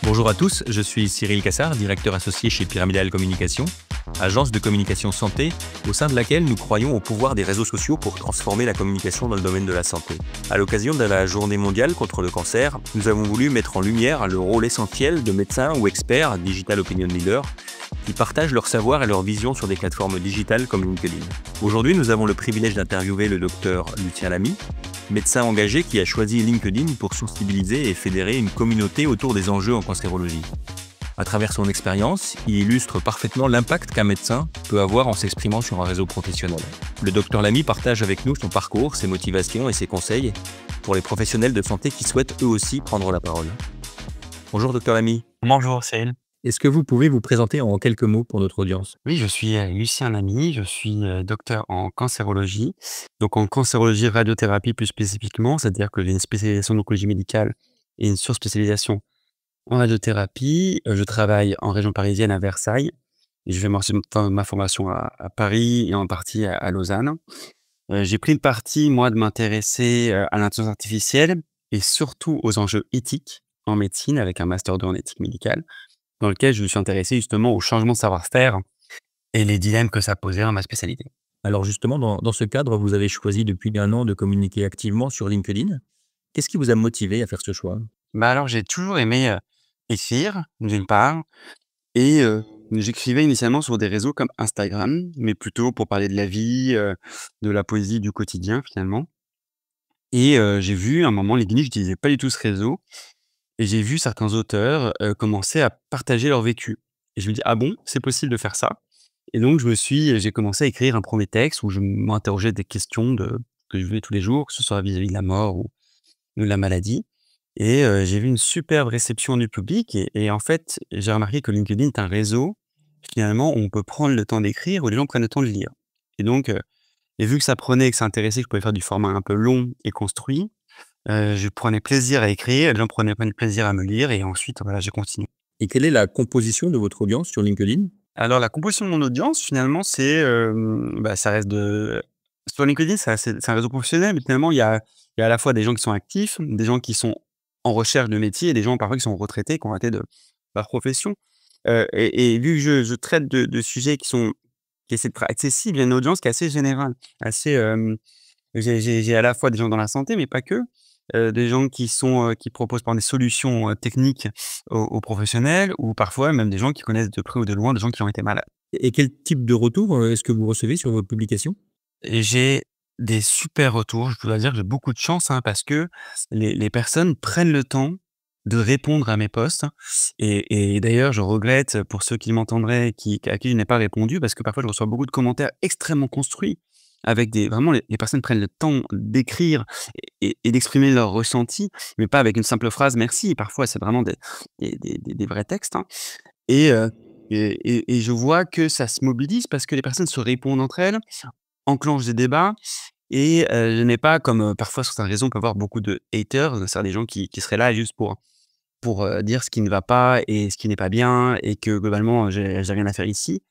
Bonjour à tous, je suis Cyril Cassard, directeur associé chez Pyramidal Communication, agence de communication santé, au sein de laquelle nous croyons au pouvoir des réseaux sociaux pour transformer la communication dans le domaine de la santé. À l'occasion de la Journée mondiale contre le cancer, nous avons voulu mettre en lumière le rôle essentiel de médecins ou experts, digital opinion leaders, qui partagent leur savoir et leur vision sur des plateformes digitales comme LinkedIn. Aujourd'hui, nous avons le privilège d'interviewer le docteur Lucien Lamy, médecin engagé qui a choisi LinkedIn pour sensibiliser et fédérer une communauté autour des enjeux en cancérologie. À travers son expérience, il illustre parfaitement l'impact qu'un médecin peut avoir en s'exprimant sur un réseau professionnel. Le docteur Lamy partage avec nous son parcours, ses motivations et ses conseils pour les professionnels de santé qui souhaitent eux aussi prendre la parole. Bonjour docteur Lamy. Bonjour Cyril. Est-ce que vous pouvez vous présenter en quelques mots pour notre audience? Oui, je suis Lucien Lamy, je suis docteur en cancérologie, donc en cancérologie radiothérapie plus spécifiquement, c'est-à-dire que j'ai une spécialisation en oncologie médicale et une surspécialisation en radiothérapie. Je travaille en région parisienne à Versailles et je fais ma formation à Paris et en partie à Lausanne. J'ai pris le parti, moi, de m'intéresser à l'intelligence artificielle et surtout aux enjeux éthiques en médecine avec un master 2 en éthique médicale, dans lequel je me suis intéressé justement au changement de savoir-faire et les dilemmes que ça posait dans ma spécialité. Alors justement, dans ce cadre, vous avez choisi depuis un an de communiquer activement sur LinkedIn. Qu'est-ce qui vous a motivé à faire ce choix? Bah, alors j'ai toujours aimé, écrire, d'une part et j'écrivais initialement sur des réseaux comme Instagram, mais plutôt pour parler de la vie, de la poésie du quotidien finalement et j'ai vu à un moment LinkedIn, j'utilisais pas du tout ce réseau et j'ai vu certains auteurs, commencer à partager leur vécu et je me dis: «Ah bon, c'est possible de faire ça?» Et donc j'ai commencé à écrire un premier texte où je m'interrogeais des questions que je vivais tous les jours, que ce soit vis-à-vis de la mort ou de la maladie et j'ai vu une superbe réception du public et en fait, j'ai remarqué que LinkedIn est un réseau, finalement, où on peut prendre le temps d'écrire, où les gens prennent le temps de lire et donc et vu que ça prenait, que ça intéressait, que je pouvais faire du format un peu long et construit, je prenais plaisir à écrire, les gens prenaient plaisir à me lire et ensuite, voilà, j'ai continué. Et quelle est la composition de votre audience sur LinkedIn? Alors la composition de mon audience finalement c'est, bah, ça reste de sur LinkedIn c'est un réseau professionnel, mais finalement il y a à la fois des gens qui sont actifs, des gens qui sont en recherche de métier et des gens parfois qui sont retraités, qui ont arrêté de leur profession. Et vu que je traite de sujets qui essaient d'être accessibles, il y a une audience qui est assez générale, assez, j'ai à la fois des gens dans la santé, mais pas que, des gens qui proposent par des solutions, techniques aux professionnels ou parfois même des gens qui connaissent de près ou de loin des gens qui ont été malades. Et quel type de retour, est-ce que vous recevez sur vos publications? Et j'ai des super retours, je dois dire que j'ai beaucoup de chance, hein, parce que les personnes prennent le temps de répondre à mes posts et d'ailleurs je regrette pour ceux qui m'entendraient, à qui je n'ai pas répondu parce que parfois je reçois beaucoup de commentaires extrêmement construits avec des vraiment les personnes prennent le temps d'écrire et d'exprimer leurs ressentis, mais pas avec une simple phrase «merci». Parfois c'est vraiment des vrais textes, hein et et je vois que ça se mobilise parce que les personnes se répondent entre elles, enclenchent des débats et je n'ai pas comme, parfois sur certaines réseaux, on peut avoir beaucoup de haters, c'est-à-dire des gens qui seraient là juste pour dire ce qui ne va pas et ce qui n'est pas bien et que globalement, j'ai rien à faire ici.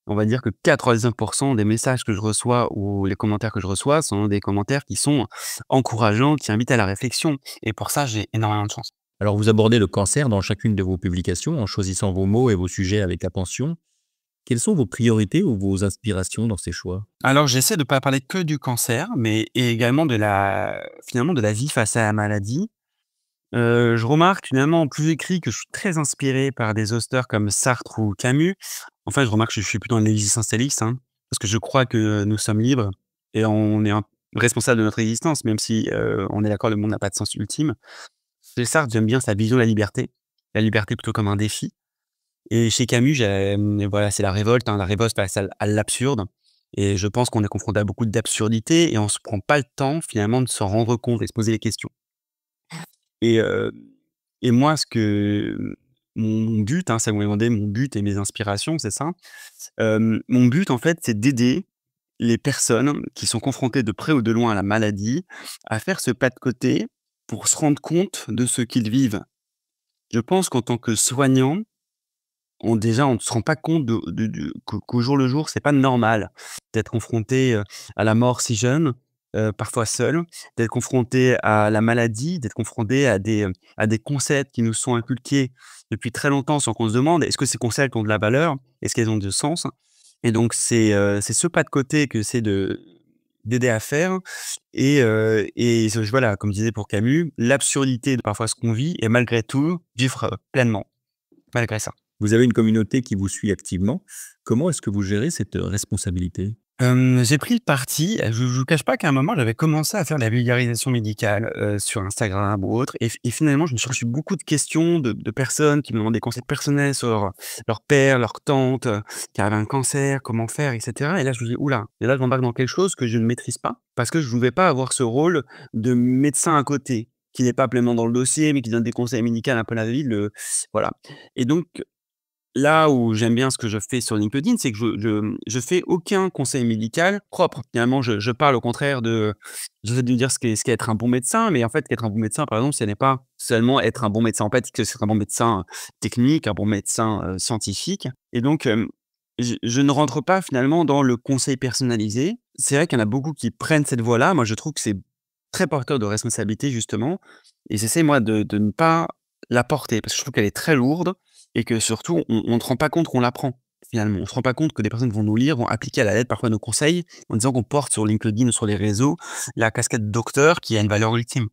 On va dire que 99 des messages que je reçois ou les commentaires que je reçois sont des commentaires qui sont encourageants, qui invitent à la réflexion et pour ça, j'ai énormément de chance. Alors vous abordez le cancer dans chacune de vos publications en choisissant vos mots et vos sujets avec attention. Quelles sont vos priorités ou vos inspirations dans ces choix? Alors j'essaie de pas parler que du cancer, mais et également finalement de la vie face à la maladie. Je remarque finalement, plus j'écris, que je suis très inspiré par des auteurs comme Sartre ou Camus. En fait, je remarque que je suis plutôt un existentialiste, hein, parce que je crois que nous sommes libres et on est responsable de notre existence, même si, on est d'accord, le monde n'a pas de sens ultime. Chez Sartre, j'aime bien sa vision de la liberté plutôt comme un défi et chez Camus, voilà, c'est la révolte, hein, la révolte face à l'absurde et je pense qu'on est confronté à beaucoup d'absurdités et on se prend pas le temps finalement de s'en rendre compte et se poser les questions. Et et moi, mon but, hein, ça vous m'avez demandé mon but et mes inspirations, c'est ça? Mon but, en fait, c'est d'aider les personnes qui sont confrontées de près ou de loin à la maladie, à faire ce pas de côté pour se rendre compte de ce qu'ils vivent. Je pense qu'en tant que soignant, on ne se rend pas compte qu'au jour le jour, c'est pas normal d'être confronté, à la mort si jeune parfois seul, d'être confronté à la maladie, d'être confronté à des concepts qui nous sont inculqués depuis très longtemps sans qu'on se demande: «Est-ce que ces concepts ont de la valeur? Est-ce qu'elles ont du sens?» Et donc c'est ce pas de côté que c'est d'aider à faire et ce voilà, comme disait pour Camus: «L'absurdité de parfois ce qu'on vit et malgré tout vivre pleinement, malgré ça». Vous avez une communauté qui vous suit activement. Comment est-ce que vous gérez cette responsabilité? J'ai pris le parti, je vous cache pas qu'à un moment, j'avais commencé à faire de la vulgarisation médicale, sur Instagram ou autre et finalement, je me suis reçu beaucoup de questions de personnes qui me demandaient des conseils personnels sur leur père, leur tante, qui avait un cancer, comment faire et cetera et là, je me dis: «Ouh là!» et là, je m'embarque dans quelque chose que je ne maîtrise pas parce que je ne vais pas avoir ce rôle de médecin à côté, qui n'est pas pleinement dans le dossier, mais qui donne des conseils médicaux un peu la vie, le voilà et donc là où j'aime bien ce que je fais sur LinkedIn, c'est que je fais aucun conseil médical propre. Finalement, je parle au contraire de j'essaie de dire ce qu'est être un bon médecin, mais en fait, qu'être un bon médecin, par exemple, ce n'est pas seulement être un bon médecin empathique, c'est un bon médecin technique, un bon médecin, scientifique et donc je ne rentre pas finalement dans le conseil personnalisé. C'est vrai qu'il y en a beaucoup qui prennent cette voie-là. Moi, je trouve que c'est très porteur de responsabilité justement et j'essaie moi de ne pas la porter parce que je trouve qu'elle est très lourde et que surtout on ne se rend pas compte qu'on l'apprend, finalement. On se rend pas compte que des personnes vont nous lire, vont appliquer à la lettre parfois nos conseils, en disant qu'on porte sur LinkedIn ou sur les réseaux la casquette docteur qui a une valeur ultime.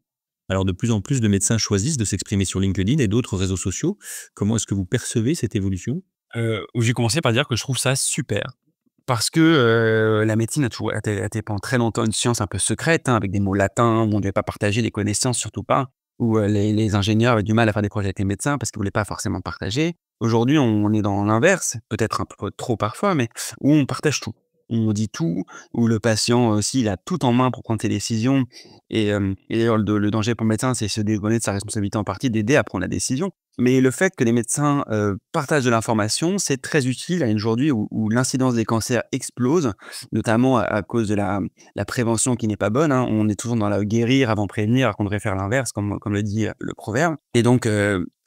Alors de plus en plus de médecins choisissent de s'exprimer sur LinkedIn et d'autres réseaux sociaux. Comment est-ce que vous percevez cette évolution? Où j'ai commencé par dire que je trouve ça super. Parce que, la médecine a été pendant très longtemps une science un peu secrète, hein, avec des mots latins, où on ne devait pas partager des connaissances, surtout pas, où, les ingénieurs avaient du mal à faire des projets avec les médecins parce qu'ils voulaient pas forcément partager. Aujourd'hui, on est dans l'inverse, peut-être un peu trop parfois, mais où on partage tout. On dit tout, où le patient aussi, il a tout en main pour prendre ses décisions et d'ailleurs le danger pour le médecin, c'est se dédouaner de sa responsabilité en partie d'aider à prendre la décision. Mais le fait que les médecins, partagent de l'information, c'est très utile à aujourd'hui où l'incidence des cancers explose, notamment à cause de la prévention qui n'est pas bonne, hein. On est toujours dans la guérir avant prévenir, alors qu'on devrait faire l'inverse comme le dit, le proverbe et donc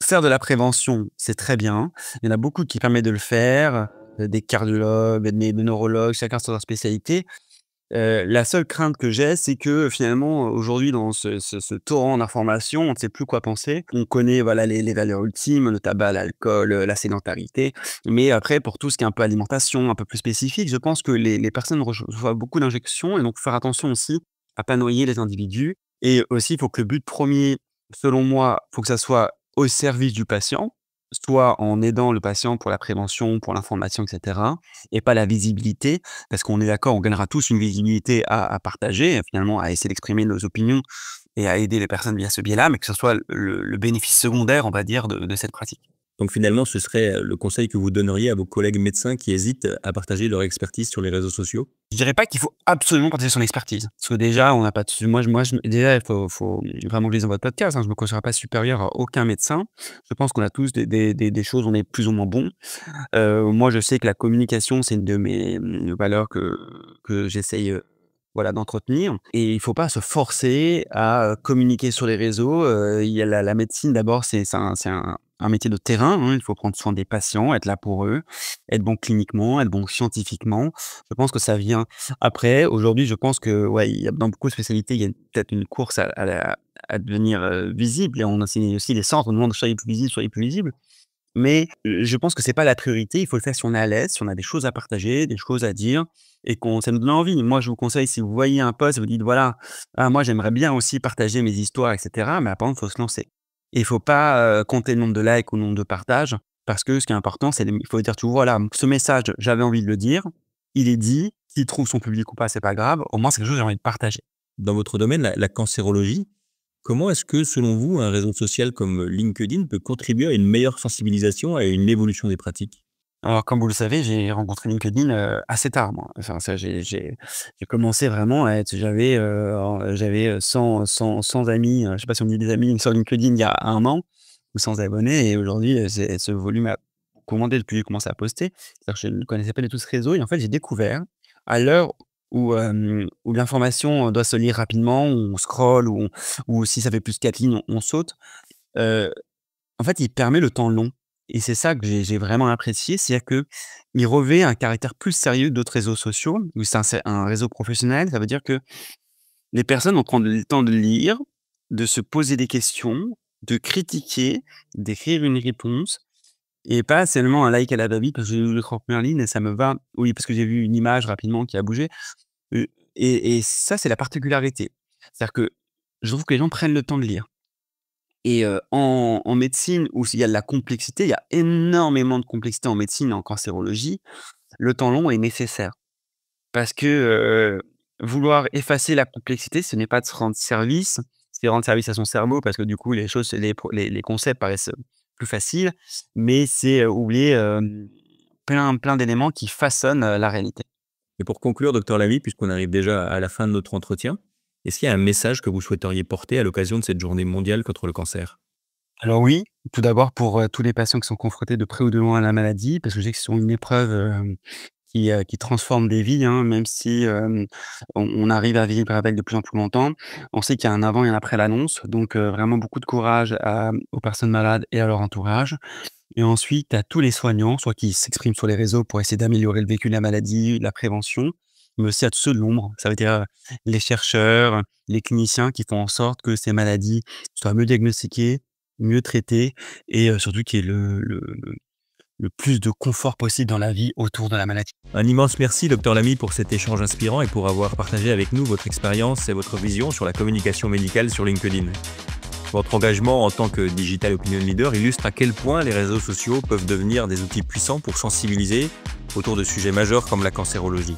faire de la prévention, c'est très bien. Il y en a beaucoup qui permettent de le faire, des cardiologues, des neurologues, chacun sur leur spécialité. La seule crainte que j'ai, c'est que finalement, aujourd'hui, dans ce torrent d'informations, on ne sait plus quoi penser. On connaît, voilà, les valeurs ultimes, le tabac, l'alcool, la sédentarité. Mais après, pour tout ce qui est un peu alimentation, un peu plus spécifique, je pense que les personnes reçoivent beaucoup d'injections et donc faire attention aussi à pas noyer les individus. Et aussi, il faut que le but premier, selon moi, faut que ça soit au service du patient, soit en aidant le patient pour la prévention, pour l'information et cetera et pas la visibilité. Parce qu'on est d'accord, on gagnera tous une visibilité à partager, finalement, à essayer d'exprimer nos opinions et à aider les personnes via ce biais-là, mais que ce soit le bénéfice secondaire, on va dire, de cette pratique. Donc finalement, ce serait le conseil que vous donneriez à vos collègues médecins qui hésitent à partager leur expertise sur les réseaux sociaux? Je dirais pas qu'il faut absolument partager son expertise. Parce que déjà, on n'a pas de moi je déjà, il faut vraiment que je lise dans votre podcast, hein, je me considère pas supérieur à aucun médecin. Je pense qu'on a tous des choses, on est plus ou moins bons. Moi, je sais que la communication, c'est une de mes, valeurs que j'essaye, voilà, d'entretenir et il faut pas se forcer à, communiquer sur les réseaux. Il y a la médecine d'abord, c'est un métier de terrain, hein. Il faut prendre soin des patients, être là pour eux, être bon cliniquement, être bon scientifiquement. Je pense que ça vient après. Aujourd'hui, je pense que, ouais, il y a dans beaucoup de spécialités, il y a peut-être une course à devenir, visible et on a aussi les centres, on demande: soyez plus visible». Mais, je pense que c'est pas la priorité. Il faut le faire si on est à l'aise, si on a des choses à partager, des choses à dire et qu'on ça nous donne envie. Moi, je vous conseille, si vous voyez un post, vous dites: «Voilà, ah moi j'aimerais bien aussi partager mes histoires et cetera», mais par contre, il faut se lancer. Et il faut pas, compter le nombre de likes ou le nombre de partages parce que ce qui est important, c'est il faut dire toujours: «Voilà, ce message, j'avais envie de le dire, il est dit, qu'il trouve son public ou pas, c'est pas grave, au moins c'est quelque chose que j'ai envie de partager». Dans votre domaine, la cancérologie, comment est-ce que, selon vous, un réseau social comme LinkedIn peut contribuer à une meilleure sensibilisation et à une évolution des pratiques? Alors, comme vous le savez, j'ai rencontré LinkedIn, assez tard, moi. Enfin, ça, j'ai commencé vraiment à être j'avais, 100 amis, je sais pas si on dit des amis sur LinkedIn il y a 1 an ou 100 abonnés et aujourd'hui, ce volume a augmenté depuis que j'ai commencé à poster. C'est-à-dire que je ne connaissais pas du tout ce réseau et en fait, j'ai découvert à l'heure où l'information doit se lire rapidement, où on scrolle, ou si ça fait plus de 4 lignes, on saute, heu en fait, il permet le temps long et c'est ça que j'ai vraiment apprécié. C'est-à-dire qu'il revêt un caractère plus sérieux d'autres réseaux sociaux, où c'est un réseau professionnel. Ça veut dire que Les personnes vont prendre le temps de lire, de se poser des questions, de critiquer, d'écrire une réponse et pas seulement un like à la va-vite parce que j'ai lu les 30 premières lignes et ça me va. Oui, parce que j'ai vu une image rapidement qui a bougé, et ça, c'est la particularité. C'est-à-dire que je trouve que les gens prennent le temps de lire et en médecine où il y a de la complexité, il y a énormément de complexité en médecine et en cancérologie, le temps long est nécessaire. Parce que, vouloir effacer la complexité, ce n'est pas de se rendre service, c'est rendre service à son cerveau parce que du coup les choses, les concepts paraissent, plus faciles, mais c'est, oublier, plein d'éléments qui façonnent, la réalité. Et pour conclure, docteur Lamy, puisqu'on arrive déjà à la fin de notre entretien, est-ce qu'il y a un message que vous souhaiteriez porter à l'occasion de cette journée mondiale contre le cancer? Alors oui, tout d'abord pour, tous les patients qui sont confrontés de près ou de loin à la maladie, parce que je sais que c'est une épreuve, qui transforme des vies, hein, même si, on arrive à vivre avec de plus en plus longtemps. On sait qu'il y a un avant et un après l'annonce, donc vraiment beaucoup de courage aux personnes malades et à leur entourage. Et ensuite, à tous les soignants, soit qui s'expriment sur les réseaux pour essayer d'améliorer le vécu de la maladie, la prévention, mais aussi à tous ceux de l'ombre. Ça veut dire, les chercheurs, les cliniciens qui font en sorte que ces maladies soient mieux diagnostiquées, mieux traitées et surtout qu'il y ait le plus de confort possible dans la vie autour de la maladie. Un immense merci, docteur Lamy, pour cet échange inspirant et pour avoir partagé avec nous votre expérience et votre vision sur la communication médicale sur LinkedIn. Votre engagement en tant que Digital Opinion Leader illustre à quel point les réseaux sociaux peuvent devenir des outils puissants pour sensibiliser autour de sujets majeurs comme la cancérologie.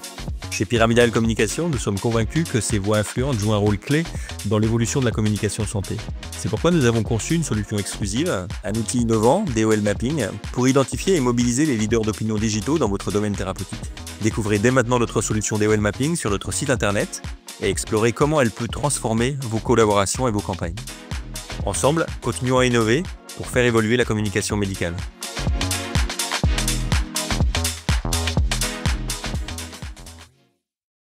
Chez Pyramidal Communication, nous sommes convaincus que ces voix influentes jouent un rôle clé dans l'évolution de la communication santé. C'est pourquoi nous avons conçu une solution exclusive, un outil innovant, DOL Mapping, pour identifier et mobiliser les leaders d'opinion digitaux dans votre domaine thérapeutique. Découvrez dès maintenant notre solution DOL Mapping sur notre site internet et explorez comment elle peut transformer vos collaborations et vos campagnes. Ensemble, continuons à innover pour faire évoluer la communication médicale.